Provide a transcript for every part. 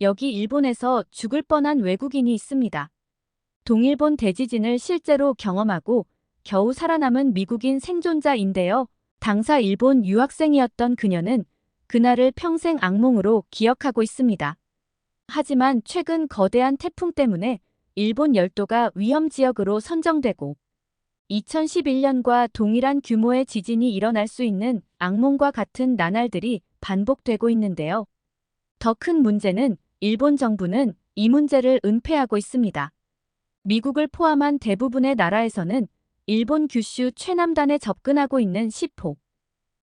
여기 일본에서 죽을 뻔한 외국인이 있습니다. 동일본 대지진을 실제로 경험하고 겨우 살아남은 미국인 생존자인데요. 당사 일본 유학생이었던 그녀는 그날을 평생 악몽으로 기억하고 있습니다. 하지만 최근 거대한 태풍 때문에 일본 열도가 위험 지역으로 선정되고 2011년과 동일한 규모의 지진이 일어날 수 있는 악몽과 같은 나날들이 반복되고 있는데요. 더 큰 문제는 일본 정부는 이 문제를 은폐하고 있습니다. 미국을 포함한 대부분의 나라에서는 일본 규슈 최남단에 접근하고 있는 10호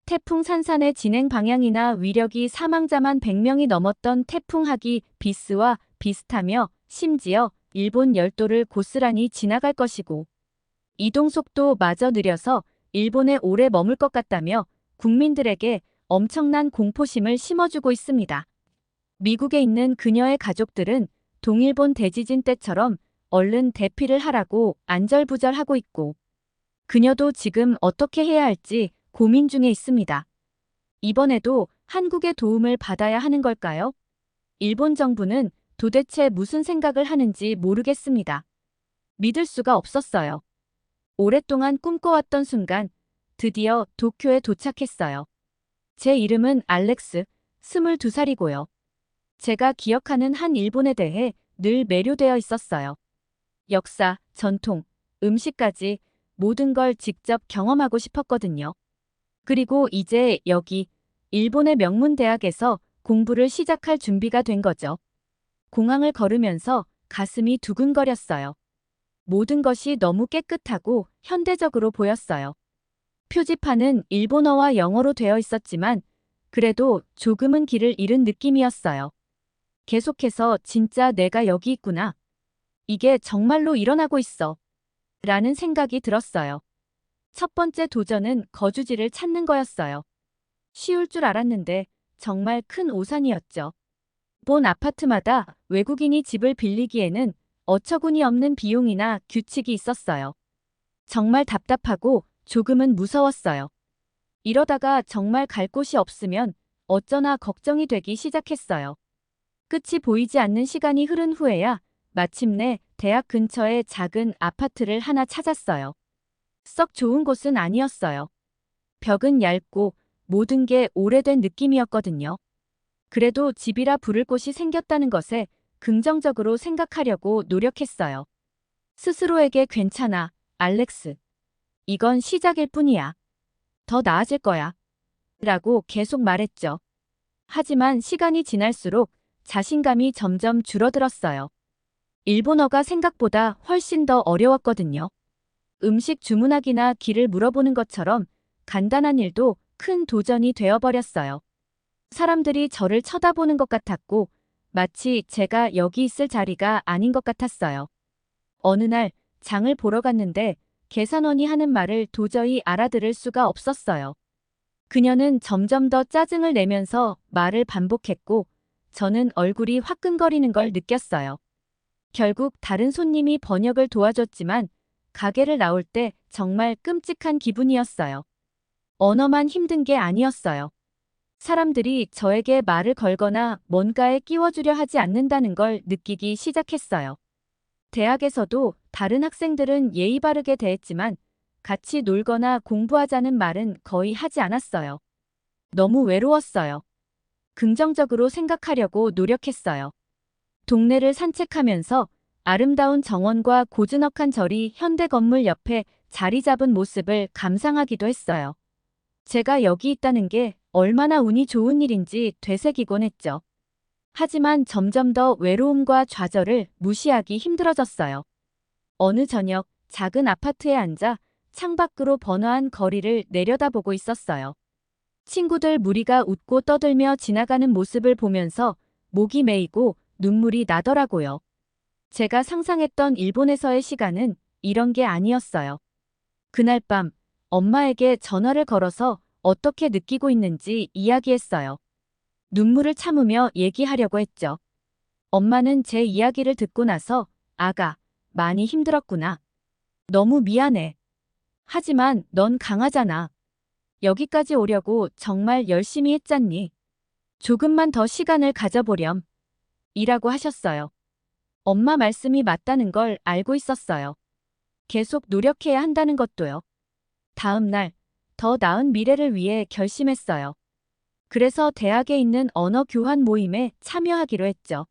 태풍 산산의 진행 방향이나 위력이 사망자만 100명이 넘었던 태풍 하기 비스와 비슷하며 심지어 일본 열도를 고스란히 지나갈 것이고 이동 속도마저 느려서 일본에 오래 머물 것 같다며 국민들에게 엄청난 공포심을 심어주고 있습니다. 미국에 있는 그녀의 가족들은 동일본 대지진 때처럼 얼른 대피를 하라고 안절부절하고 있고 그녀도 지금 어떻게 해야 할지 고민 중에 있습니다. 이번에도 한국의 도움을 받아야 하는 걸까요? 일본 정부는 도대체 무슨 생각을 하는지 모르겠습니다. 믿을 수가 없었어요. 오랫동안 꿈꿔왔던 순간 드디어 도쿄에 도착했어요. 제 이름은 알렉스, 22살이고요. 제가 기억하는 한 일본에 대해 늘 매료되어 있었어요. 역사, 전통, 음식까지 모든 걸 직접 경험하고 싶었거든요. 그리고 이제 여기 일본의 명문 대학에서 공부를 시작할 준비가 된 거죠. 공항을 걸으면서 가슴이 두근거렸어요. 모든 것이 너무 깨끗하고 현대적으로 보였어요. 표지판은 일본어와 영어로 되어 있었지만 그래도 조금은 길을 잃은 느낌이었어요. 계속해서 진짜 내가 여기 있구나. 이게 정말로 일어나고 있어. 라는 생각이 들었어요. 첫 번째 도전은 거주지를 찾는 거였어요. 쉬울 줄 알았는데 정말 큰 오산이었죠. 본 아파트마다 외국인이 집을 빌리기에는 어처구니 없는 비용이나 규칙이 있었어요. 정말 답답하고 조금은 무서웠어요. 이러다가 정말 갈 곳이 없으면 어쩌나 걱정이 되기 시작했어요. 끝이 보이지 않는 시간이 흐른 후에야 마침내 대학 근처에 작은 아파트를 하나 찾았어요. 썩 좋은 곳은 아니었어요. 벽은 얇고 모든 게 오래된 느낌이었거든요. 그래도 집이라 부를 곳이 생겼다는 것에 긍정적으로 생각하려고 노력했어요. 스스로에게 괜찮아, 알렉스. 이건 시작일 뿐이야. 더 나아질 거야. 라고 계속 말했죠. 하지만 시간이 지날수록 자신감이 점점 줄어들었어요. 일본어가 생각보다 훨씬 더 어려웠거든요. 음식 주문하기나 길을 물어보는 것처럼 간단한 일도 큰 도전이 되어버렸어요. 사람들이 저를 쳐다보는 것 같았고 마치 제가 여기 있을 자리가 아닌 것 같았어요. 어느 날 장을 보러 갔는데 계산원이 하는 말을 도저히 알아들을 수가 없었어요. 그녀는 점점 더 짜증을 내면서 말을 반복했고 저는 얼굴이 화끈거리는 걸 느꼈어요. 결국 다른 손님이 번역을 도와줬지만 가게를 나올 때 정말 끔찍한 기분이었어요. 언어만 힘든 게 아니었어요. 사람들이 저에게 말을 걸거나 뭔가에 끼워주려 하지 않는다는 걸 느끼기 시작했어요. 대학에서도 다른 학생들은 예의 바르게 대했지만 같이 놀거나 공부하자는 말은 거의 하지 않았어요. 너무 외로웠어요. 긍정적으로 생각하려고 노력했어요. 동네를 산책하면서 아름다운 정원과 고즈넉한 절이 현대 건물 옆에 자리 잡은 모습을 감상하기도 했어요. 제가 여기 있다는 게 얼마나 운이 좋은 일인지 되새기곤 했죠. 하지만 점점 더 외로움과 좌절을 무시하기 힘들어졌어요. 어느 저녁 작은 아파트에 앉아 창밖으로 번화한 거리를 내려다보고 있었어요. 친구들 무리가 웃고 떠들며 지나가는 모습을 보면서 목이 메이고 눈물이 나더라고요. 제가 상상했던 일본에서의 시간은 이런 게 아니었어요. 그날 밤 엄마에게 전화를 걸어서 어떻게 느끼고 있는지 이야기했어요. 눈물을 참으며 얘기하려고 했죠. 엄마는 제 이야기를 듣고 나서 아가, 많이 힘들었구나. 너무 미안해. 하지만 넌 강하잖아. 여기까지 오려고 정말 열심히 했잖니. 조금만 더 시간을 가져보렴. 이라고 하셨어요. 엄마 말씀이 맞다는 걸 알고 있었어요. 계속 노력해야 한다는 것도요. 다음 날, 더 나은 미래를 위해 결심했어요. 그래서 대학에 있는 언어 교환 모임에 참여하기로 했죠.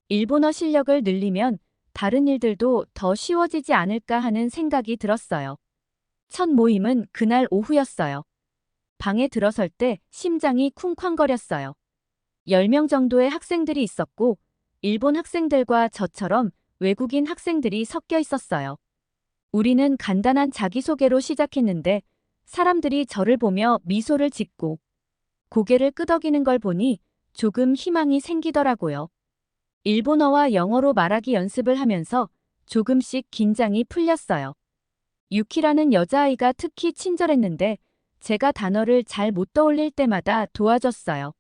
일본어 실력을 늘리면 다른 일들도 더 쉬워지지 않을까 하는 생각이 들었어요. 첫 모임은 그날 오후였어요. 방에 들어설 때 심장이 쿵쾅거렸어요. 10명 정도의 학생들이 있었고, 일본 학생들과 저처럼 외국인 학생들이 섞여 있었어요. 우리는 간단한 자기소개로 시작했는데, 사람들이 저를 보며 미소를 짓고 고개를 끄덕이는 걸 보니 조금 희망이 생기더라고요. 일본어와 영어로 말하기 연습을 하면서 조금씩 긴장이 풀렸어요. 유키라는 여자아이가 특히 친절했는데 제가 단어를 잘 못 떠올릴 때마다 도와줬어요.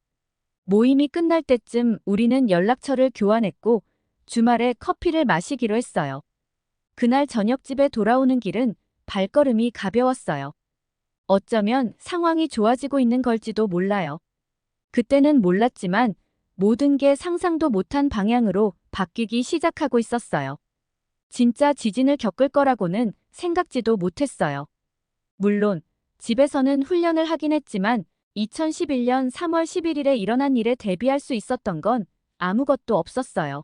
모임이 끝날 때쯤 우리는 연락처를 교환했고 주말에 커피를 마시기로 했어요. 그날 저녁 집에 돌아오는 길은 발걸음이 가벼웠어요. 어쩌면 상황이 좋아지고 있는 걸지도 몰라요. 그때는 몰랐지만 모든 게 상상도 못한 방향으로 바뀌기 시작하고 있었어요. 진짜 지진을 겪을 거라고는 생각지도 못했어요. 물론 집에서는 훈련을 하긴 했지만 2011년 3월 11일에 일어난 일에 대비할 수 있었던 건 아무것도 없었어요.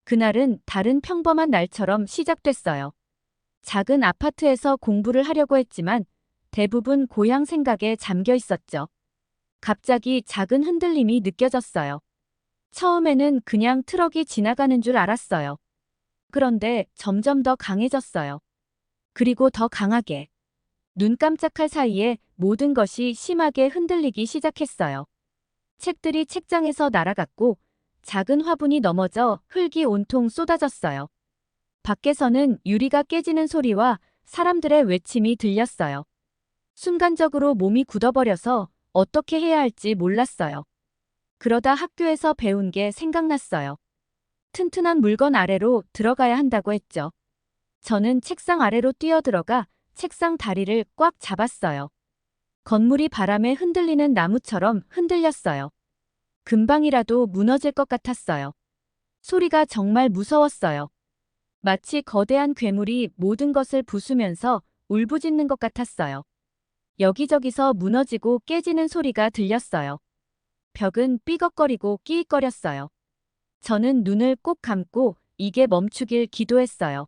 그날은 다른 평범한 날처럼 시작됐어요. 작은 아파트에서 공부를 하려고 했지만 대부분 고향 생각에 잠겨 있었죠. 갑자기 작은 흔들림이 느껴졌어요. 처음에는 그냥 트럭이 지나가는 줄 알았어요. 그런데 점점 더 강해졌어요. 그리고 더 강하게. 눈 깜짝할 사이에 모든 것이 심하게 흔들리기 시작했어요. 책들이 책장에서 날아갔고 작은 화분이 넘어져 흙이 온통 쏟아졌어요. 밖에서는 유리가 깨지는 소리와 사람들의 외침이 들렸어요. 순간적으로 몸이 굳어버려서 어떻게 해야 할지 몰랐어요. 그러다 학교에서 배운 게 생각났어요. 튼튼한 물건 아래로 들어가야 한다고 했죠. 저는 책상 아래로 뛰어들어가 책상 다리를 꽉 잡았어요. 건물이 바람에 흔들리는 나무처럼 흔들렸어요. 금방이라도 무너질 것 같았어요. 소리가 정말 무서웠어요. 마치 거대한 괴물이 모든 것을 부수면서 울부짖는 것 같았어요. 여기저기서 무너지고 깨지는 소리가 들렸어요. 벽은 삐걱거리고 끼익거렸어요. 저는 눈을 꼭 감고 이게 멈추길 기도했어요.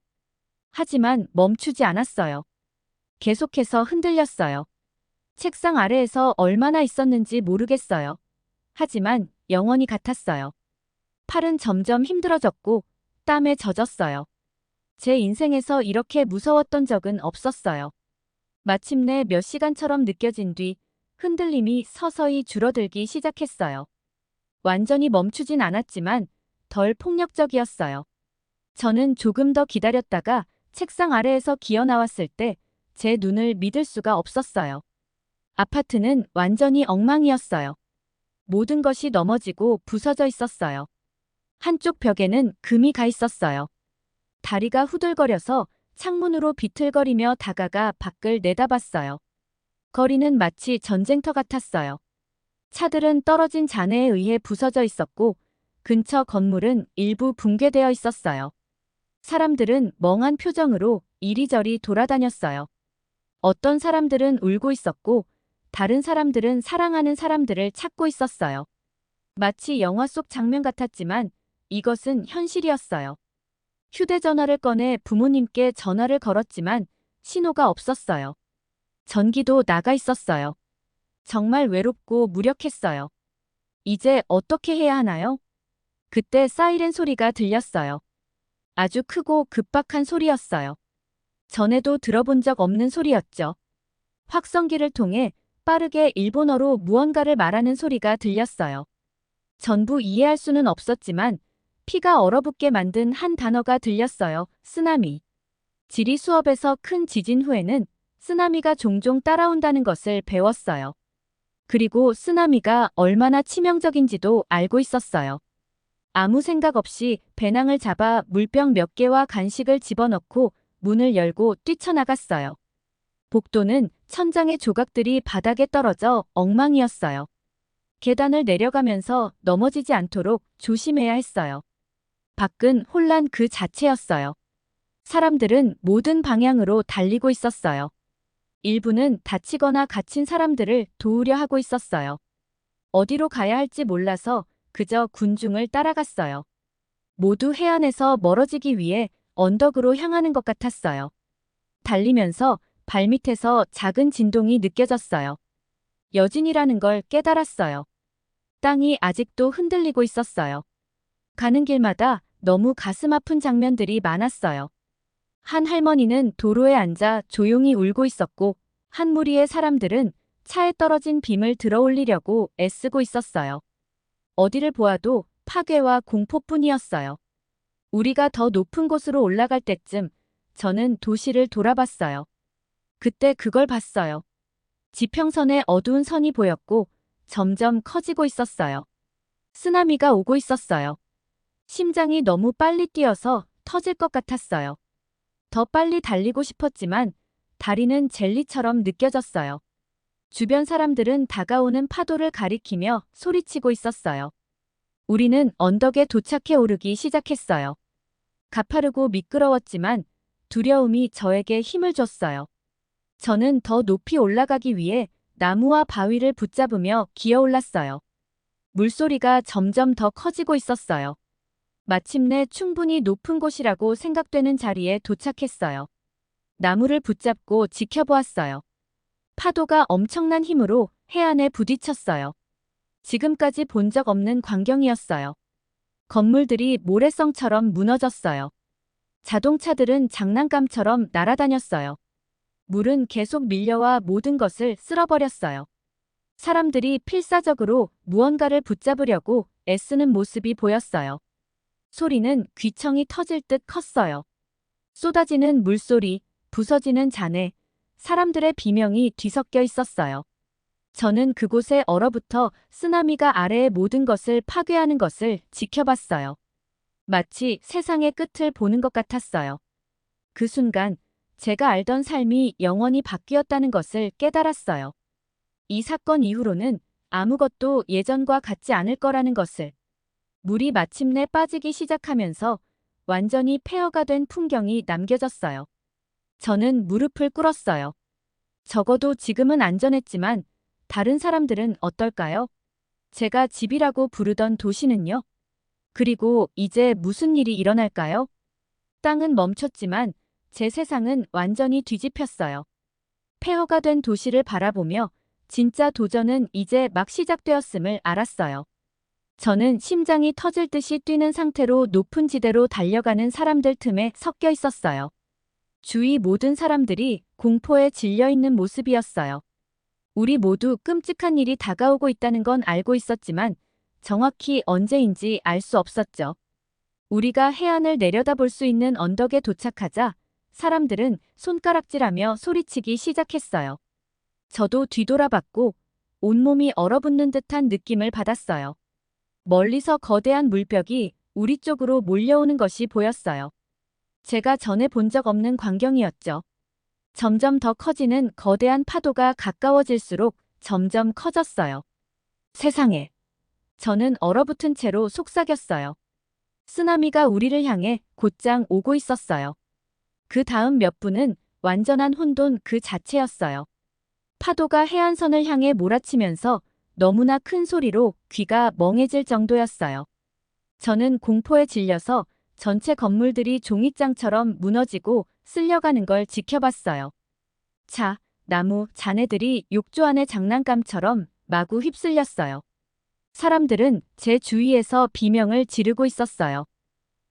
하지만 멈추지 않았어요. 계속해서 흔들렸어요. 책상 아래에서 얼마나 있었는지 모르겠어요. 하지만 영원히 같았어요. 팔은 점점 힘들어졌고 땀에 젖었어요. 제 인생에서 이렇게 무서웠던 적은 없었어요. 마침내 몇 시간처럼 느껴진 뒤 흔들림이 서서히 줄어들기 시작했어요. 완전히 멈추진 않았지만 덜 폭력적이었어요. 저는 조금 더 기다렸다가 책상 아래에서 기어 나왔을 때 제 눈을 믿을 수가 없었어요. 아파트는 완전히 엉망이었어요. 모든 것이 넘어지고 부서져 있었어요. 한쪽 벽에는 금이 가 있었어요. 다리가 후들거려서 창문으로 비틀거리며 다가가 밖을 내다봤어요. 거리는 마치 전쟁터 같았어요. 차들은 떨어진 잔해에 의해 부서져 있었고 근처 건물은 일부 붕괴되어 있었어요. 사람들은 멍한 표정으로 이리저리 돌아다녔어요. 어떤 사람들은 울고 있었고 다른 사람들은 사랑하는 사람들을 찾고 있었어요. 마치 영화 속 장면 같았지만 이것은 현실이었어요. 휴대전화를 꺼내 부모님께 전화를 걸었지만 신호가 없었어요. 전기도 나가 있었어요. 정말 외롭고 무력했어요. 이제 어떻게 해야 하나요? 그때 사이렌 소리가 들렸어요. 아주 크고 급박한 소리였어요. 전에도 들어본 적 없는 소리였죠. 확성기를 통해 빠르게 일본어로 무언가를 말하는 소리가 들렸어요. 전부 이해할 수는 없었지만 피가 얼어붙게 만든 한 단어가 들렸어요. 쓰나미. 지리 수업에서 큰 지진 후에는 쓰나미가 종종 따라온다는 것을 배웠어요. 그리고 쓰나미가 얼마나 치명적인지도 알고 있었어요. 아무 생각 없이 배낭을 잡아 물병 몇 개와 간식을 집어넣고 문을 열고 뛰쳐나갔어요. 복도는 천장의 조각들이 바닥에 떨어져 엉망이었어요. 계단을 내려가면서 넘어지지 않도록 조심해야 했어요. 밖은 혼란 그 자체였어요. 사람들은 모든 방향으로 달리고 있었어요. 일부는 다치거나 갇힌 사람들을 도우려 하고 있었어요. 어디로 가야 할지 몰라서 그저 군중을 따라갔어요. 모두 해안에서 멀어지기 위해 언덕으로 향하는 것 같았어요. 달리면서 발밑에서 작은 진동이 느껴졌어요. 여진이라는 걸 깨달았어요. 땅이 아직도 흔들리고 있었어요. 가는 길마다 너무 가슴 아픈 장면들이 많았어요. 한 할머니는 도로에 앉아 조용히 울고 있었고, 한 무리의 사람들은 차에 떨어진 빔을 들어올리려고 애쓰고 있었어요. 어디를 보아도 파괴와 공포뿐이었어요. 우리가 더 높은 곳으로 올라갈 때쯤 저는 도시를 돌아봤어요. 그때 그걸 봤어요. 지평선에 어두운 선이 보였고 점점 커지고 있었어요. 쓰나미가 오고 있었어요. 심장이 너무 빨리 뛰어서 터질 것 같았어요. 더 빨리 달리고 싶었지만 다리는 젤리처럼 느껴졌어요. 주변 사람들은 다가오는 파도를 가리키며 소리치고 있었어요. 우리는 언덕에 도착해 오르기 시작했어요. 가파르고 미끄러웠지만 두려움이 저에게 힘을 줬어요. 저는 더 높이 올라가기 위해 나무와 바위를 붙잡으며 기어올랐어요. 물소리가 점점 더 커지고 있었어요. 마침내 충분히 높은 곳이라고 생각되는 자리에 도착했어요. 나무를 붙잡고 지켜보았어요. 파도가 엄청난 힘으로 해안에 부딪혔어요. 지금까지 본 적 없는 광경이었어요. 건물들이 모래성처럼 무너졌어요. 자동차들은 장난감처럼 날아다녔어요. 물은 계속 밀려와 모든 것을 쓸어버렸어요. 사람들이 필사적으로 무언가를 붙잡으려고 애쓰는 모습이 보였어요. 소리는 귀청이 터질 듯 컸어요. 쏟아지는 물소리, 부서지는 잔해, 사람들의 비명이 뒤섞여 있었어요. 저는 그곳에 얼어붙어 쓰나미가 아래의 모든 것을 파괴하는 것을 지켜봤어요. 마치 세상의 끝을 보는 것 같았어요. 그 순간 제가 알던 삶이 영원히 바뀌었다는 것을 깨달았어요. 이 사건 이후로는 아무것도 예전과 같지 않을 거라는 것을. 물이 마침내 빠지기 시작하면서 완전히 폐허가 된 풍경이 남겨졌어요. 저는 무릎을 꿇었어요. 적어도 지금은 안전했지만 다른 사람들은 어떨까요? 제가 집이라고 부르던 도시는요? 그리고 이제 무슨 일이 일어날까요? 땅은 멈췄지만 제 세상은 완전히 뒤집혔어요. 폐허가 된 도시를 바라보며 진짜 도전은 이제 막 시작되었음을 알았어요. 저는 심장이 터질 듯이 뛰는 상태로 높은 지대로 달려가는 사람들 틈에 섞여 있었어요. 주위 모든 사람들이 공포에 질려 있는 모습이었어요. 우리 모두 끔찍한 일이 다가오고 있다는 건 알고 있었지만 정확히 언제인지 알 수 없었죠. 우리가 해안을 내려다볼 수 있는 언덕에 도착하자 사람들은 손가락질하며 소리치기 시작했어요. 저도 뒤돌아봤고 온몸이 얼어붙는 듯한 느낌을 받았어요. 멀리서 거대한 물벽이 우리 쪽으로 몰려오는 것이 보였어요. 제가 전에 본 적 없는 광경이었죠. 점점 더 커지는 거대한 파도가 가까워질수록 점점 커졌어요. 세상에. 저는 얼어붙은 채로 속삭였어요. 쓰나미가 우리를 향해 곧장 오고 있었어요. 그 다음 몇 분은 완전한 혼돈 그 자체였어요. 파도가 해안선을 향해 몰아치면서 너무나 큰 소리로 귀가 멍해질 정도였어요. 저는 공포에 질려서 전체 건물들이 종잇장처럼 무너지고 쓸려가는 걸 지켜봤어요. 차, 나무, 잔해들이 욕조 안의 장난감처럼 마구 휩쓸렸어요. 사람들은 제 주위에서 비명을 지르고 있었어요.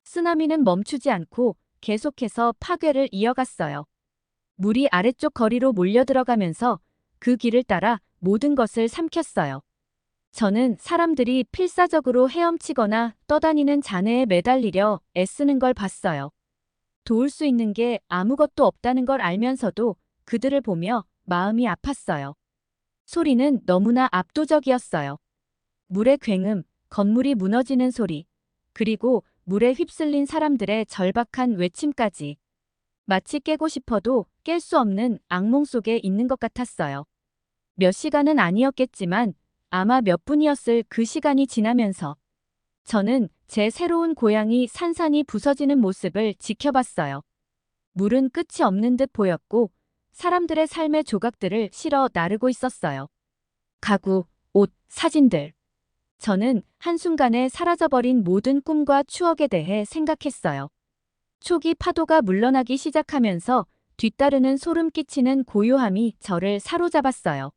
쓰나미는 멈추지 않고 계속해서 파괴를 이어갔어요. 물이 아래쪽 거리로 몰려들어가면서 그 길을 따라 모든 것을 삼켰어요. 저는 사람들이 필사적으로 헤엄치거나 떠다니는 잔해에 매달리려 애쓰는 걸 봤어요. 도울 수 있는 게 아무것도 없다는 걸 알면서도 그들을 보며 마음이 아팠어요. 소리는 너무나 압도적이었어요. 물의 굉음, 건물이 무너지는 소리, 그리고 물에 휩쓸린 사람들의 절박한 외침까지. 마치 깨고 싶어도 깰 수 없는 악몽 속에 있는 것 같았어요. 몇 시간은 아니었겠지만 아마 몇 분이었을 그 시간이 지나면서 저는 제 새로운 고향이 산산이 부서지는 모습을 지켜봤어요. 물은 끝이 없는 듯 보였고 사람들의 삶의 조각들을 실어 나르고 있었어요. 가구, 옷, 사진들. 저는 한순간에 사라져버린 모든 꿈과 추억에 대해 생각했어요. 초기 파도가 물러나기 시작하면서 뒤따르는 소름 끼치는 고요함이 저를 사로잡았어요.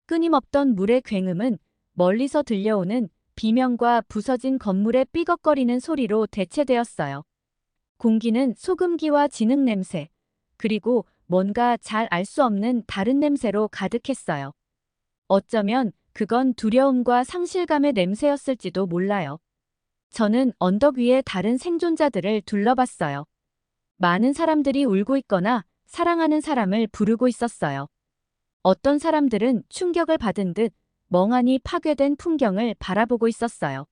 끊임없던 물의 굉음은 멀리서 들려오는 비명과 부서진 건물의 삐걱거리는 소리로 대체되었어요. 공기는 소금기와 진흙 냄새, 그리고 뭔가 잘 알 수 없는 다른 냄새로 가득했어요. 어쩌면 그건 두려움과 상실감의 냄새였을지도 몰라요. 저는 언덕 위에 다른 생존자들을 둘러봤어요. 많은 사람들이 울고 있거나 사랑하는 사람을 부르고 있었어요. 어떤 사람들은 충격을 받은 듯 멍하니 파괴된 풍경을 바라보고 있었어요.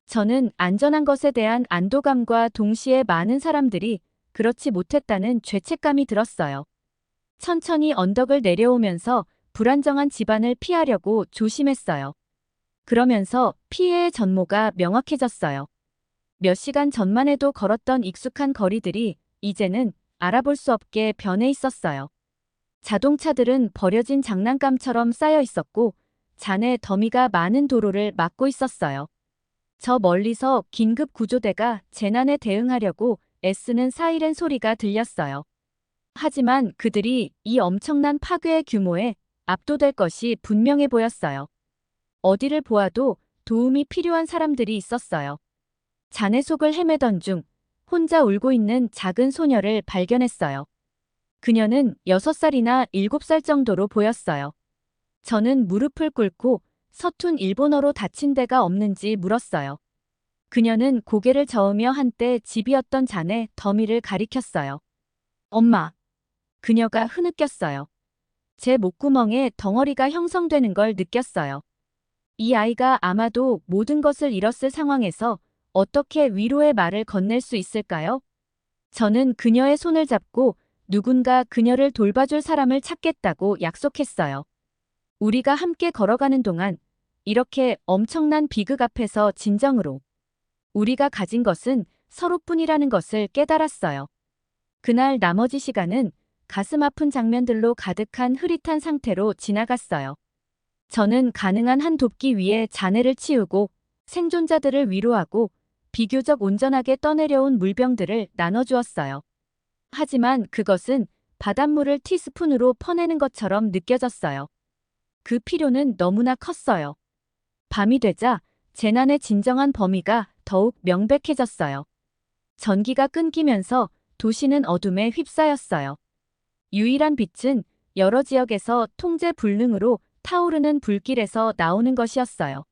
저는 안전한 것에 대한 안도감과 동시에 많은 사람들이 그렇지 못했다는 죄책감이 들었어요. 천천히 언덕을 내려오면서 불안정한 집안을 피하려고 조심했어요. 그러면서 피해의 전모가 명확해졌어요. 몇 시간 전만 해도 걸었던 익숙한 거리들이 이제는 알아볼 수 없게 변해 있었어요. 자동차들은 버려진 장난감처럼 쌓여 있었고 잔해 더미가 많은 도로를 막고 있었어요. 저 멀리서 긴급 구조대가 재난에 대응하려고 애쓰는 사이렌 소리가 들렸어요. 하지만 그들이 이 엄청난 파괴의 규모에 압도될 것이 분명해 보였어요. 어디를 보아도 도움이 필요한 사람들이 있었어요. 잔해 속을 헤매던 중 혼자 울고 있는 작은 소녀를 발견했어요. 그녀는 6살이나 7살 정도로 보였어요. 저는 무릎을 꿇고 서툰 일본어로 다친 데가 없는지 물었어요. 그녀는 고개를 저으며 한때 집이었던 잔의 더미를 가리켰어요. 엄마. 그녀가 흐느꼈어요. 제 목구멍에 덩어리가 형성되는 걸 느꼈어요. 이 아이가 아마도 모든 것을 잃었을 상황에서 어떻게 위로의 말을 건넬 수 있을까요? 저는 그녀의 손을 잡고 누군가 그녀를 돌봐줄 사람을 찾겠다고 약속했어요. 우리가 함께 걸어가는 동안 이렇게 엄청난 비극 앞에서 진정으로 우리가 가진 것은 서로뿐이라는 것을 깨달았어요. 그날 나머지 시간은 가슴 아픈 장면들로 가득한 흐릿한 상태로 지나갔어요. 저는 가능한 한 돕기 위해 잔해를 치우고 생존자들을 위로하고 비교적 온전하게 떠내려온 물병들을 나눠주었어요. 하지만 그것은 바닷물을 티스푼으로 퍼내는 것처럼 느껴졌어요. 그 필요는 너무나 컸어요. 밤이 되자 재난의 진정한 범위가 더욱 명백해졌어요. 전기가 끊기면서 도시는 어둠에 휩싸였어요. 유일한 빛은 여러 지역에서 통제 불능으로 타오르는 불길에서 나오는 것이었어요.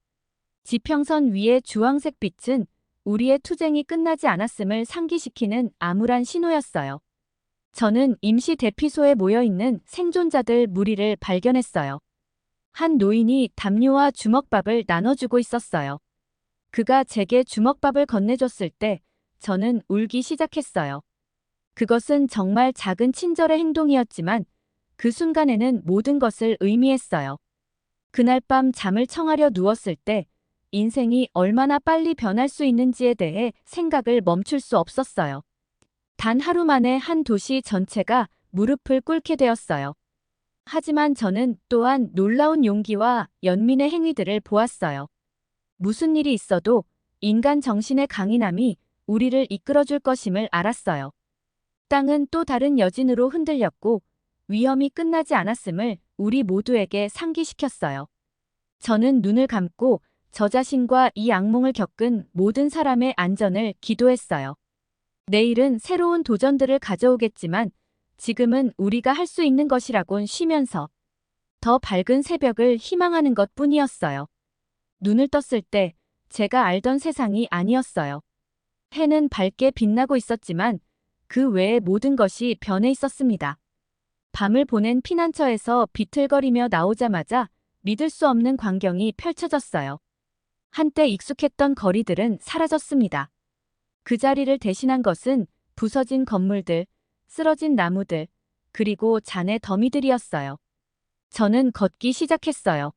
지평선 위의 주황색 빛은 우리의 투쟁이 끝나지 않았음을 상기시키는 암울한 신호였어요. 저는 임시 대피소에 모여있는 생존자들 무리를 발견했어요. 한 노인이 담요와 주먹밥을 나눠주고 있었어요. 그가 제게 주먹밥을 건네줬을 때 저는 울기 시작했어요. 그것은 정말 작은 친절의 행동이었지만 그 순간에는 모든 것을 의미했어요. 그날 밤 잠을 청하려 누웠을 때 인생이 얼마나 빨리 변할 수 있는지에 대해 생각을 멈출 수 없었어요. 단 하루 만에 한 도시 전체가 무릎을 꿇게 되었어요. 하지만 저는 또한 놀라운 용기와 연민의 행위들을 보았어요. 무슨 일이 있어도 인간 정신의 강인함이 우리를 이끌어줄 것임을 알았어요. 땅은 또 다른 여진으로 흔들렸고 위험이 끝나지 않았음을 우리 모두에게 상기시켰어요. 저는 눈을 감고 저 자신과 이 악몽을 겪은 모든 사람의 안전을 기도했어요. 내일은 새로운 도전들을 가져오겠지만 지금은 우리가 할 수 있는 것이라곤 쉬면서 더 밝은 새벽을 희망하는 것뿐이었어요. 눈을 떴을 때 제가 알던 세상이 아니었어요. 해는 밝게 빛나고 있었지만 그 외의 모든 것이 변해 있었습니다. 밤을 보낸 피난처에서 비틀거리며 나오자마자 믿을 수 없는 광경이 펼쳐졌어요. 한때 익숙했던 거리들은 사라졌습니다. 그 자리를 대신한 것은 부서진 건물들, 쓰러진 나무들, 그리고 잔해 더미들이었어요. 저는 걷기 시작했어요.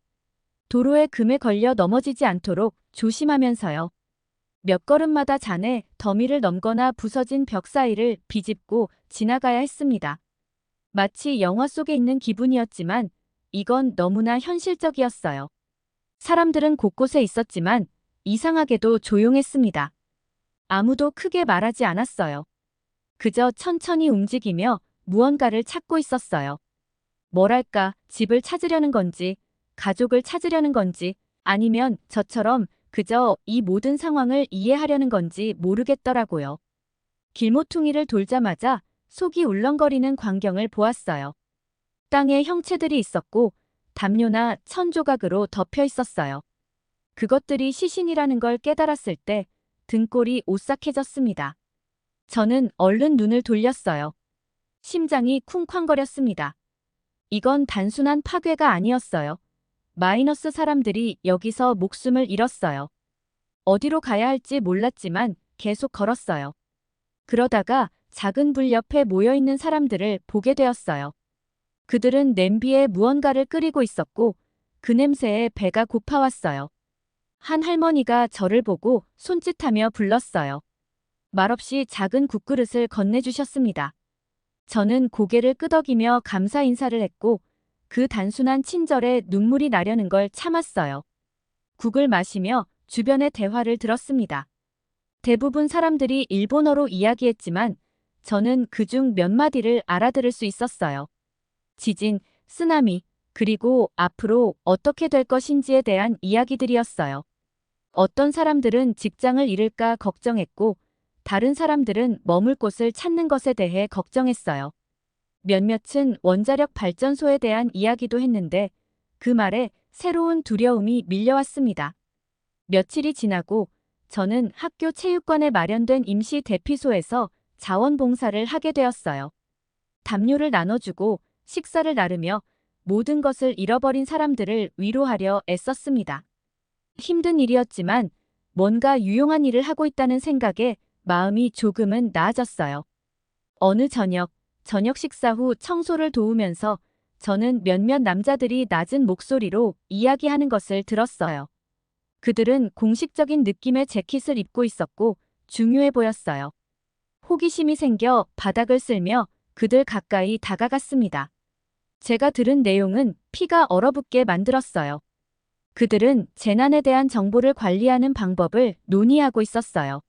도로에 금에 걸려 넘어지지 않도록 조심하면서요. 몇 걸음마다 잔에 더미를 넘거나 부서진 벽 사이를 비집고 지나가야 했습니다. 마치 영화 속에 있는 기분이었지만 이건 너무나 현실적이었어요. 사람들은 곳곳에 있었지만 이상하게도 조용했습니다. 아무도 크게 말하지 않았어요. 그저 천천히 움직이며 무언가를 찾고 있었어요. 뭐랄까, 집을 찾으려는 건지, 가족을 찾으려는 건지, 아니면 저처럼 그저 이 모든 상황을 이해하려는 건지 모르겠더라고요. 길모퉁이를 돌자마자 속이 울렁거리는 광경을 보았어요. 땅에 형체들이 있었고 담요나 천 조각으로 덮여 있었어요. 그것들이 시신이라는 걸 깨달았을 때 등골이 오싹해졌습니다. 저는 얼른 눈을 돌렸어요. 심장이 쿵쾅거렸습니다. 이건 단순한 파괴가 아니었어요. 마이너스 사람들이 여기서 목숨을 잃었어요. 어디로 가야 할지 몰랐지만 계속 걸었어요. 그러다가 작은 불 옆에 모여있는 사람들을 보게 되었어요. 그들은 냄비에 무언가를 끓이고 있었고 그 냄새에 배가 고파왔어요. 한 할머니가 저를 보고 손짓하며 불렀어요. 말없이 작은 국그릇을 건네주셨습니다. 저는 고개를 끄덕이며 감사 인사를 했고 그 단순한 친절에 눈물이 나려는 걸 참았어요. 국을 마시며 주변의 대화를 들었습니다. 대부분 사람들이 일본어로 이야기했지만 저는 그중 몇 마디를 알아들을 수 있었어요. 지진, 쓰나미, 그리고 앞으로 어떻게 될 것인지에 대한 이야기들이었어요. 어떤 사람들은 직장을 잃을까 걱정했고 다른 사람들은 머물 곳을 찾는 것에 대해 걱정했어요. 몇몇은 원자력 발전소에 대한 이야기도 했는데 그 말에 새로운 두려움이 밀려왔습니다. 며칠이 지나고 저는 학교 체육관에 마련된 임시 대피소에서 자원봉사를 하게 되었어요. 담요를 나눠주고 식사를 나르며 모든 것을 잃어버린 사람들을 위로하려 애썼습니다. 힘든 일이었지만 뭔가 유용한 일을 하고 있다는 생각에 마음이 조금은 나아졌어요. 어느 저녁 식사 후 청소를 도우면서 저는 몇몇 남자들이 낮은 목소리로 이야기하는 것을 들었어요. 그들은 공식적인 느낌의 재킷을 입고 있었고 중요해 보였어요. 호기심이 생겨 바닥을 쓸며 그들 가까이 다가갔습니다. 제가 들은 내용은 피가 얼어붙게 만들었어요. 그들은 재난에 대한 정보를 관리하는 방법을 논의하고 있었어요.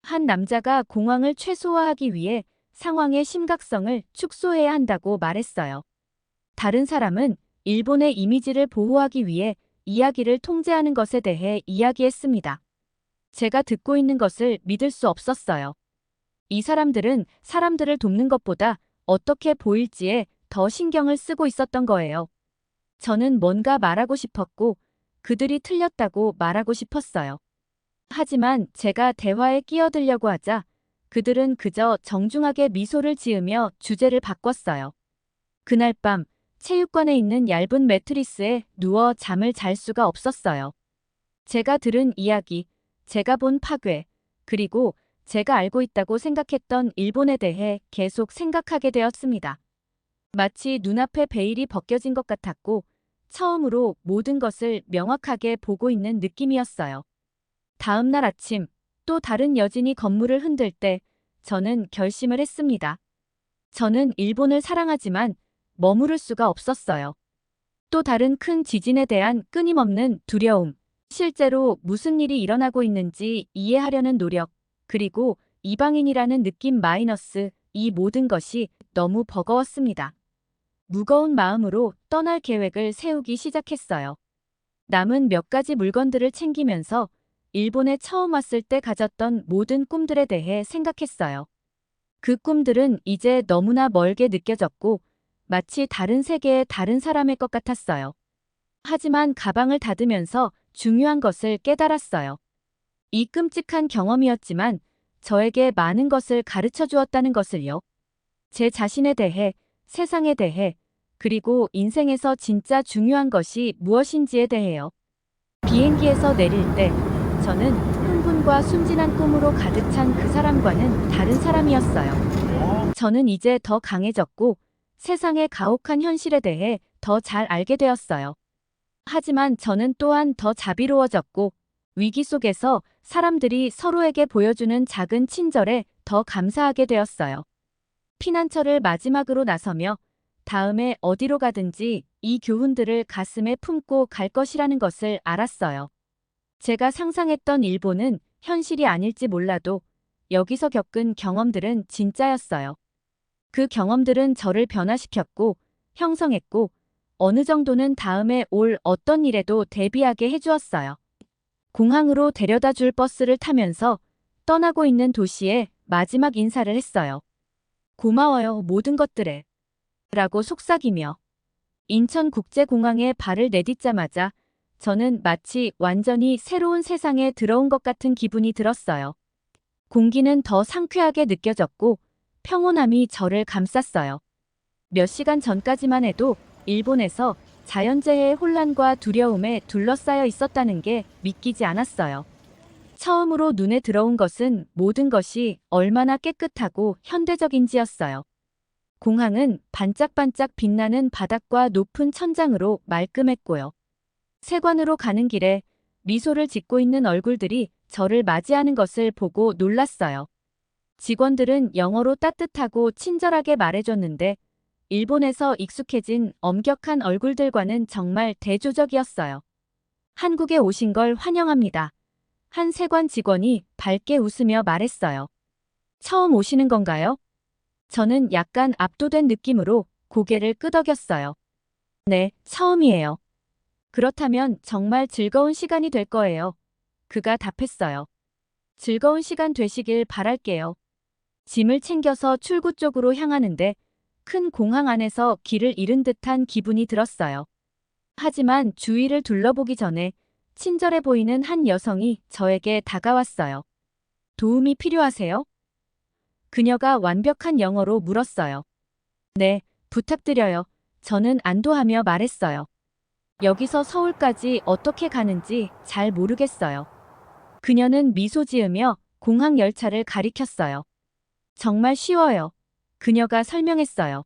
한 남자가 공황을 최소화하기 위해 상황의 심각성을 축소해야 한다고 말했어요. 다른 사람은 일본의 이미지를 보호하기 위해 이야기를 통제하는 것에 대해 이야기했습니다. 제가 듣고 있는 것을 믿을 수 없었어요. 이 사람들은 사람들을 돕는 것보다 어떻게 보일지에 더 신경을 쓰고 있었던 거예요. 저는 뭔가 말하고 싶었고 그들이 틀렸다고 말하고 싶었어요. 하지만 제가 대화에 끼어들려고 하자 그들은 그저 정중하게 미소를 지으며 주제를 바꿨어요. 그날 밤 체육관에 있는 얇은 매트리스에 누워 잠을 잘 수가 없었어요. 제가 들은 이야기, 제가 본 파괴, 그리고 제가 알고 있다고 생각했던 일본에 대해 계속 생각하게 되었습니다. 마치 눈앞에 베일이 벗겨진 것 같았고 처음으로 모든 것을 명확하게 보고 있는 느낌이었어요. 다음 날 아침 또 다른 여진이 건물을 흔들 때 저는 결심을 했습니다. 저는 일본을 사랑하지만 머무를 수가 없었어요. 또 다른 큰 지진에 대한 끊임없는 두려움, 실제로 무슨 일이 일어나고 있는지 이해하려는 노력, 그리고 이방인이라는 느낌 마이너스 이 모든 것이 너무 버거웠습니다. 무거운 마음으로 떠날 계획을 세우기 시작했어요. 남은 몇 가지 물건들을 챙기면서 일본에 처음 왔을 때 가졌던 모든 꿈들에 대해 생각했어요. 그 꿈들은 이제 너무나 멀게 느껴졌고 마치 다른 세계의 다른 사람의 것 같았어요. 하지만 가방을 닫으면서 중요한 것을 깨달았어요. 이 끔찍한 경험이었지만 저에게 많은 것을 가르쳐 주었다는 것을요. 제 자신에 대해, 세상에 대해, 그리고 인생에서 진짜 중요한 것이 무엇인지에 대해요. 비행기에서 내릴 때 저는 흥분과 순진한 꿈으로 가득 찬 그 사람과는 다른 사람이었어요. 저는 이제 더 강해졌고 세상의 가혹한 현실에 대해 더 잘 알게 되었어요. 하지만 저는 또한 더 자비로워졌고 위기 속에서 사람들이 서로에게 보여주는 작은 친절에 더 감사하게 되었어요. 피난처를 마지막으로 나서며 다음에 어디로 가든지 이 교훈들을 가슴에 품고 갈 것이라는 것을 알았어요. 제가 상상했던 일본은 현실이 아닐지 몰라도 여기서 겪은 경험들은 진짜였어요. 그 경험들은 저를 변화시켰고 형성했고 어느 정도는 다음에 올 어떤 일에도 대비하게 해주었어요. 공항으로 데려다 줄 버스를 타면서 떠나고 있는 도시에 마지막 인사를 했어요. 고마워요, 모든 것들에. 라고 속삭이며 인천국제공항에 발을 내딛자마자 저는 마치 완전히 새로운 세상에 들어온 것 같은 기분이 들었어요. 공기는 더 상쾌하게 느껴졌고 평온함이 저를 감쌌어요. 몇 시간 전까지만 해도 일본에서 자연재해의 혼란과 두려움에 둘러싸여 있었다는 게 믿기지 않았어요. 처음으로 눈에 들어온 것은 모든 것이 얼마나 깨끗하고 현대적인지였어요. 공항은 반짝반짝 빛나는 바닥과 높은 천장으로 말끔했고요. 세관으로 가는 길에 미소를 짓고 있는 얼굴들이 저를 맞이하는 것을 보고 놀랐어요. 직원들은 영어로 따뜻하고 친절하게 말해줬는데 일본에서 익숙해진 엄격한 얼굴들과는 정말 대조적이었어요. 한국에 오신 걸 환영합니다. 한 세관 직원이 밝게 웃으며 말했어요. 처음 오시는 건가요? 저는 약간 압도된 느낌으로 고개를 끄덕였어요. 네, 처음이에요. 그렇다면 정말 즐거운 시간이 될 거예요. 그가 답했어요. 즐거운 시간 되시길 바랄게요. 짐을 챙겨서 출구 쪽으로 향하는데 큰 공항 안에서 길을 잃은 듯한 기분이 들었어요. 하지만 주위를 둘러보기 전에 친절해 보이는 한 여성이 저에게 다가왔어요. 도움이 필요하세요? 그녀가 완벽한 영어로 물었어요. 네, 부탁드려요. 저는 안도하며 말했어요. 여기서 서울까지 어떻게 가는지 잘 모르겠어요. 그녀는 미소 지으며 공항 열차를 가리켰어요. 정말 쉬워요. 그녀가 설명했어요.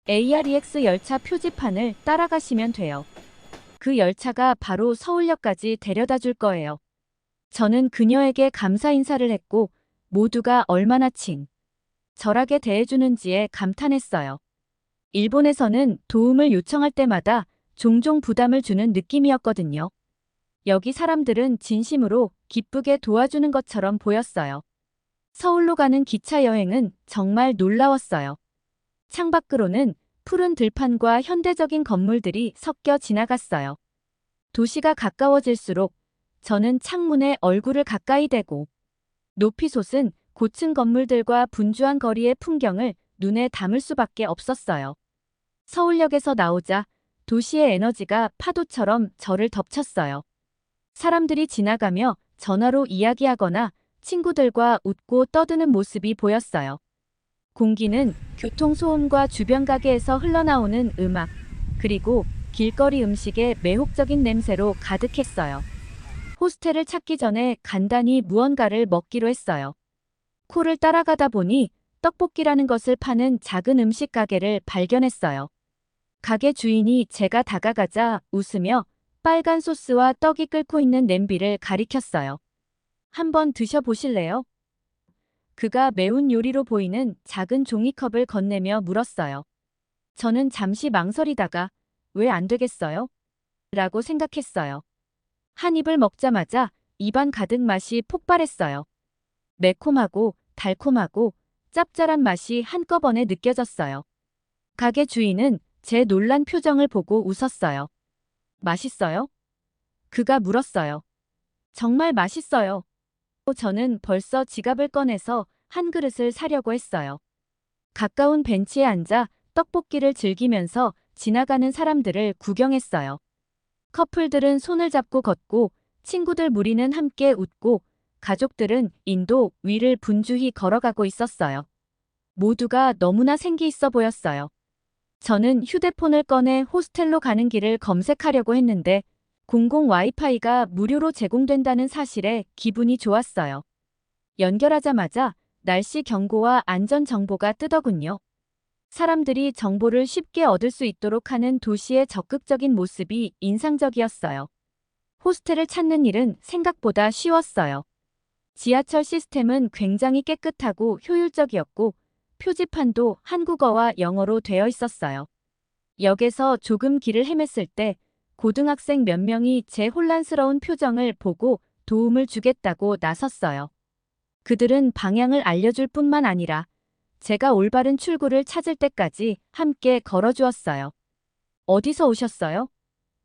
AREX 열차 표지판을 따라가시면 돼요. 그 열차가 바로 서울역까지 데려다 줄 거예요. 저는 그녀에게 감사 인사를 했고 모두가 얼마나 친절하게 대해주는지에 감탄했어요. 일본에서는 도움을 요청할 때마다 종종 부담을 주는 느낌이었거든요. 여기 사람들은 진심으로 기쁘게 도와주는 것처럼 보였어요. 서울로 가는 기차 여행은 정말 놀라웠어요. 창밖으로는 푸른 들판과 현대적인 건물들이 섞여 지나갔어요. 도시가 가까워질수록 저는 창문에 얼굴을 가까이 대고 높이 솟은 고층 건물들과 분주한 거리의 풍경을 눈에 담을 수밖에 없었어요. 서울역에서 나오자 도시의 에너지가 파도처럼 저를 덮쳤어요. 사람들이 지나가며 전화로 이야기하거나 친구들과 웃고 떠드는 모습이 보였어요. 공기는 교통소음과 주변 가게에서 흘러나오는 음악, 그리고 길거리 음식의 매혹적인 냄새로 가득했어요. 호스텔을 찾기 전에 간단히 무언가를 먹기로 했어요. 코를 따라가다 보니 떡볶이라는 것을 파는 작은 음식 가게를 발견했어요. 가게 주인이 제가 다가가자 웃으며 빨간 소스와 떡이 끓고 있는 냄비를 가리켰어요. 한번 드셔보실래요? 그가 매운 요리로 보이는 작은 종이컵을 건네며 물었어요. 저는 잠시 망설이다가 왜 안 되겠어요? 라고 생각했어요. 한 입을 먹자마자 입안 가득 맛이 폭발했어요. 매콤하고 달콤하고 짭짤한 맛이 한꺼번에 느껴졌어요. 가게 주인은 제 놀란 표정을 보고 웃었어요. 맛있어요? 그가 물었어요. 정말 맛있어요. 저는 벌써 지갑을 꺼내서 한 그릇을 사려고 했어요. 가까운 벤치에 앉아 떡볶이를 즐기면서 지나가는 사람들을 구경했어요. 커플들은 손을 잡고 걷고 친구들 무리는 함께 웃고 가족들은 인도 위를 분주히 걸어가고 있었어요. 모두가 너무나 생기 있어 보였어요. 저는 휴대폰을 꺼내 호스텔로 가는 길을 검색하려고 했는데 공공 와이파이가 무료로 제공된다는 사실에 기분이 좋았어요. 연결하자마자 날씨 경고와 안전 정보가 뜨더군요. 사람들이 정보를 쉽게 얻을 수 있도록 하는 도시의 적극적인 모습이 인상적이었어요. 호스텔을 찾는 일은 생각보다 쉬웠어요. 지하철 시스템은 굉장히 깨끗하고 효율적이었고 표지판도 한국어와 영어로 되어 있었어요. 역에서 조금 길을 헤맸을 때 고등학생 몇 명이 제 혼란스러운 표정을 보고 도움을 주겠다고 나섰어요. 그들은 방향을 알려줄 뿐만 아니라 제가 올바른 출구를 찾을 때까지 함께 걸어주었어요. 어디서 오셨어요?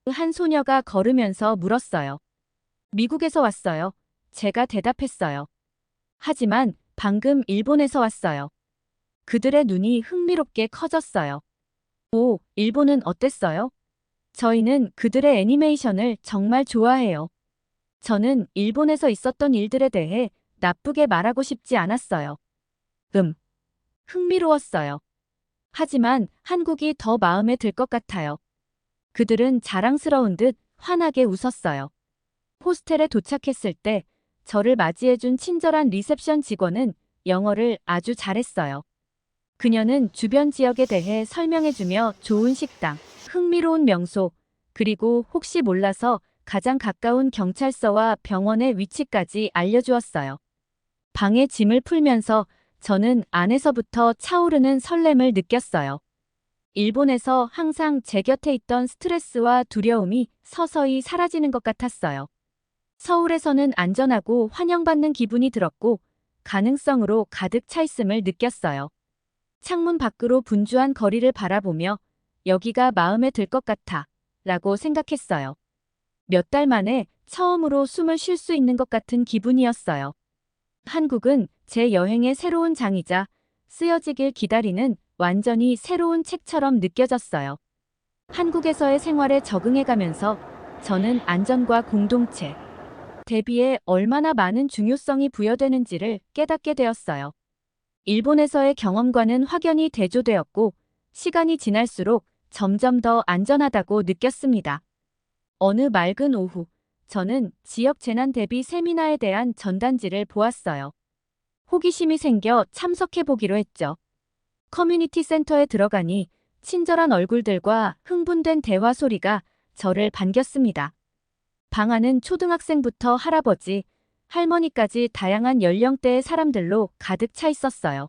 한 소녀가 걸으면서 물었어요. 미국에서 왔어요. 제가 대답했어요. 하지만 방금 일본에서 왔어요. 그들의 눈이 흥미롭게 커졌어요. 오, 일본은 어땠어요? 저희는 그들의 애니메이션을 정말 좋아해요. 저는 일본에서 있었던 일들에 대해 나쁘게 말하고 싶지 않았어요. 흥미로웠어요. 하지만 한국이 더 마음에 들 것 같아요. 그들은 자랑스러운 듯 환하게 웃었어요. 호스텔에 도착했을 때 저를 맞이해준 친절한 리셉션 직원은 영어를 아주 잘했어요. 그녀는 주변 지역에 대해 설명해주며 좋은 식당, 흥미로운 명소, 그리고 혹시 몰라서 가장 가까운 경찰서와 병원의 위치까지 알려주었어요. 방에 짐을 풀면서 저는 안에서부터 차오르는 설렘을 느꼈어요. 일본에서 항상 제 곁에 있던 스트레스와 두려움이 서서히 사라지는 것 같았어요. 서울에서는 안전하고 환영받는 기분이 들었고 가능성으로 가득 차 있음을 느꼈어요. 창문 밖으로 분주한 거리를 바라보며 여기가 마음에 들 것 같아 라고 생각했어요. 몇 달 만에 처음으로 숨을 쉴 수 있는 것 같은 기분이었어요. 한국은 제 여행의 새로운 장이자 쓰여지길 기다리는 완전히 새로운 책처럼 느껴졌어요. 한국에서의 생활에 적응해가면서 저는 안전과 공동체, 대비에 얼마나 많은 중요성이 부여되는지를 깨닫게 되었어요. 일본에서의 경험과는 확연히 대조되었고 시간이 지날수록 점점 더 안전하다고 느꼈습니다. 어느 맑은 오후, 저는 지역 재난 대비 세미나에 대한 전단지를 보았어요. 호기심이 생겨 참석해보기로 했죠. 커뮤니티 센터에 들어가니 친절한 얼굴들과 흥분된 대화 소리가 저를 반겼습니다. 방 안은 초등학생부터 할아버지, 할머니까지 다양한 연령대의 사람들로 가득 차 있었어요.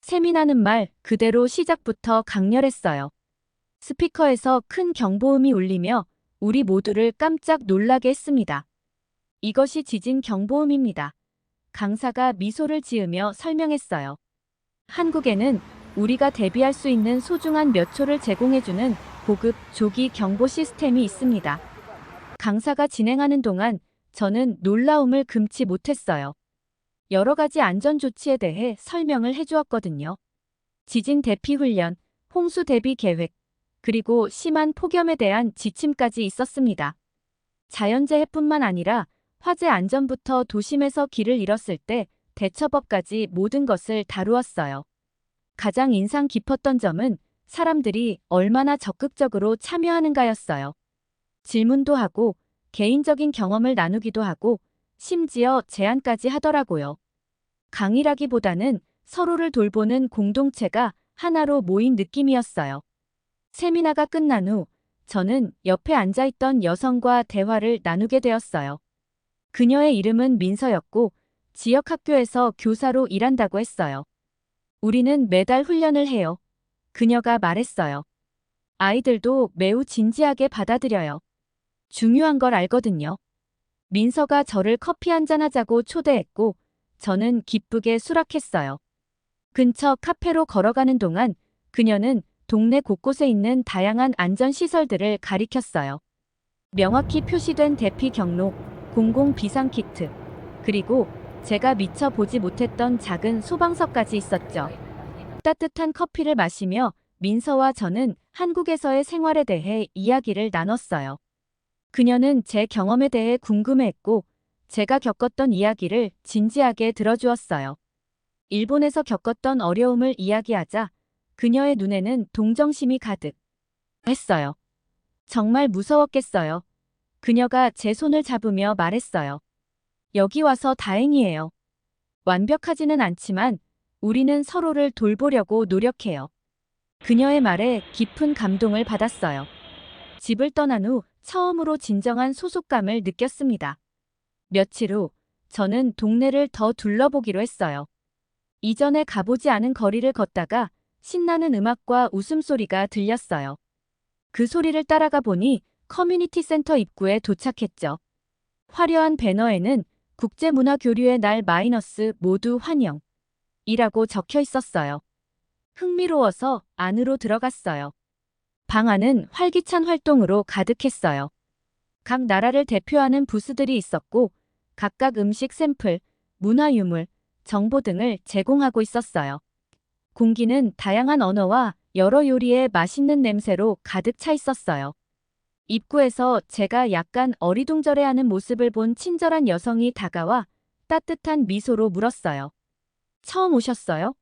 세미나는 말 그대로 시작부터 강렬했어요. 스피커에서 큰 경보음이 울리며 우리 모두를 깜짝 놀라게 했습니다. 이것이 지진 경보음입니다. 강사가 미소를 지으며 설명했어요. 한국에는 우리가 대비할 수 있는 소중한 몇 초를 제공해주는 고급 조기 경보 시스템이 있습니다. 강사가 진행하는 동안 저는 놀라움을 금치 못했어요. 여러 가지 안전 조치에 대해 설명을 해주었거든요. 지진 대피 훈련, 홍수 대비 계획, 그리고 심한 폭염에 대한 지침까지 있었습니다. 자연재해뿐만 아니라 화재 안전부터 도심에서 길을 잃었을 때 대처법까지 모든 것을 다루었어요. 가장 인상 깊었던 점은 사람들이 얼마나 적극적으로 참여하는가였어요. 질문도 하고 개인적인 경험을 나누기도 하고 심지어 제안까지 하더라고요. 강의라기보다는 서로를 돌보는 공동체가 하나로 모인 느낌이었어요. 세미나가 끝난 후 저는 옆에 앉아있던 여성과 대화를 나누게 되었어요. 그녀의 이름은 민서였고 지역 학교에서 교사로 일한다고 했어요. 우리는 매달 훈련을 해요. 그녀가 말했어요. 아이들도 매우 진지하게 받아들여요. 중요한 걸 알거든요. 민서가 저를 커피 한잔 하자고 초대했고 저는 기쁘게 수락했어요. 근처 카페로 걸어가는 동안 그녀는 동네 곳곳에 있는 다양한 안전시설들을 가리켰어요. 명확히 표시된 대피 경로, 공공 비상키트, 그리고 제가 미처 보지 못했던 작은 소방서까지 있었죠. 따뜻한 커피를 마시며 민서와 저는 한국에서의 생활에 대해 이야기를 나눴어요. 그녀는 제 경험에 대해 궁금해했고 제가 겪었던 이야기를 진지하게 들어주었어요. 일본에서 겪었던 어려움을 이야기하자 그녀의 눈에는 동정심이 가득 했어요. 정말 무서웠겠어요. 그녀가 제 손을 잡으며 말했어요. 여기 와서 다행이에요. 완벽하지는 않지만 우리는 서로를 돌보려고 노력해요. 그녀의 말에 깊은 감동을 받았어요. 집을 떠난 후 처음으로 진정한 소속감을 느꼈습니다. 며칠 후 저는 동네를 더 둘러보기로 했어요. 이전에 가보지 않은 거리를 걷다가 신나는 음악과 웃음소리가 들렸어요. 그 소리를 따라가 보니 커뮤니티 센터 입구에 도착했죠. 화려한 배너에는 국제문화교류의 날 마이너스 모두 환영 이라고 적혀 있었어요. 흥미로워서 안으로 들어갔어요. 방 안은 활기찬 활동으로 가득했어요. 각 나라를 대표하는 부스들이 있었고 각각 음식 샘플, 문화유물, 정보 등을 제공하고 있었어요. 공기는 다양한 언어와 여러 요리의 맛있는 냄새로 가득 차 있었어요. 입구에서 제가 약간 어리둥절해하는 모습을 본 친절한 여성이 다가와 따뜻한 미소로 물었어요. 처음 오셨어요?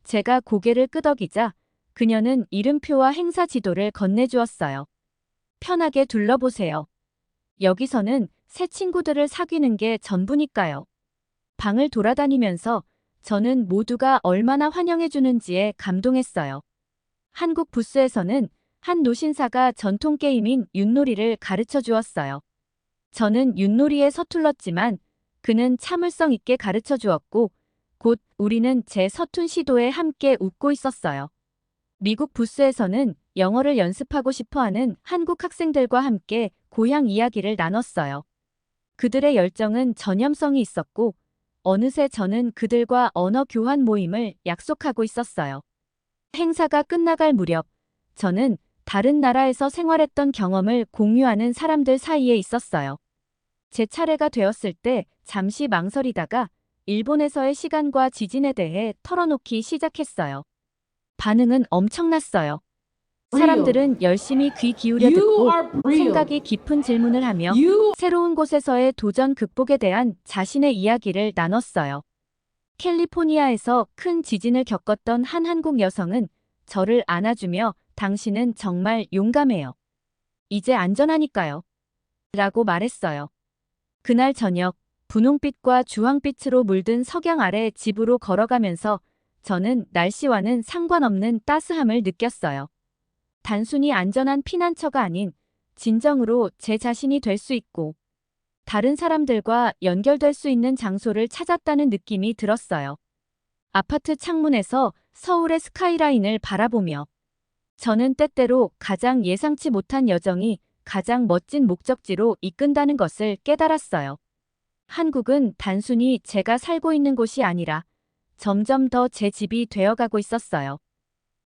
제가 고개를 끄덕이자 그녀는 이름표와 행사 지도를 건네주었어요. 편하게 둘러보세요. 여기서는 새 친구들을 사귀는 게 전부니까요. 방을 돌아다니면서 저는 모두가 얼마나 환영해주는지에 감동했어요. 한국 부스에서는 한 노신사가 전통 게임인 윷놀이를 가르쳐 주었어요. 저는 윷놀이에 서툴렀지만 그는 참을성 있게 가르쳐 주었고 곧 우리는 제 서툰 시도에 함께 웃고 있었어요. 미국 부스에서는 영어를 연습하고 싶어하는 한국 학생들과 함께 고향 이야기를 나눴어요. 그들의 열정은 전염성이 있었고 어느새 저는 그들과 언어 교환 모임을 약속하고 있었어요. 행사가 끝나갈 무렵 저는 다른 나라에서 생활했던 경험을 공유하는 사람들 사이에 있었어요. 제 차례가 되었을 때 잠시 망설이다가 일본에서의 시간과 지진에 대해 털어놓기 시작했어요. 반응은 엄청났어요. 사람들은 열심히 귀 기울여 듣고 생각이 깊은 질문을 하며 새로운 곳에서의 도전 극복에 대한 자신의 이야기를 나눴어요. 캘리포니아에서 큰 지진을 겪었던 한 한국 여성은 저를 안아주며 당신은 정말 용감해요. 이제 안전하니까요. 라고 말했어요. 그날 저녁 분홍빛과 주황빛으로 물든 석양 아래 집으로 걸어가면서 저는 날씨와는 상관없는 따스함을 느꼈어요. 단순히 안전한 피난처가 아닌 진정으로 제 자신이 될 수 있고 다른 사람들과 연결될 수 있는 장소를 찾았다는 느낌이 들었어요. 아파트 창문에서 서울의 스카이라인을 바라보며 저는 때때로 가장 예상치 못한 여정이 가장 멋진 목적지로 이끈다는 것을 깨달았어요. 한국은 단순히 제가 살고 있는 곳이 아니라 점점 더 제 집이 되어가고 있었어요.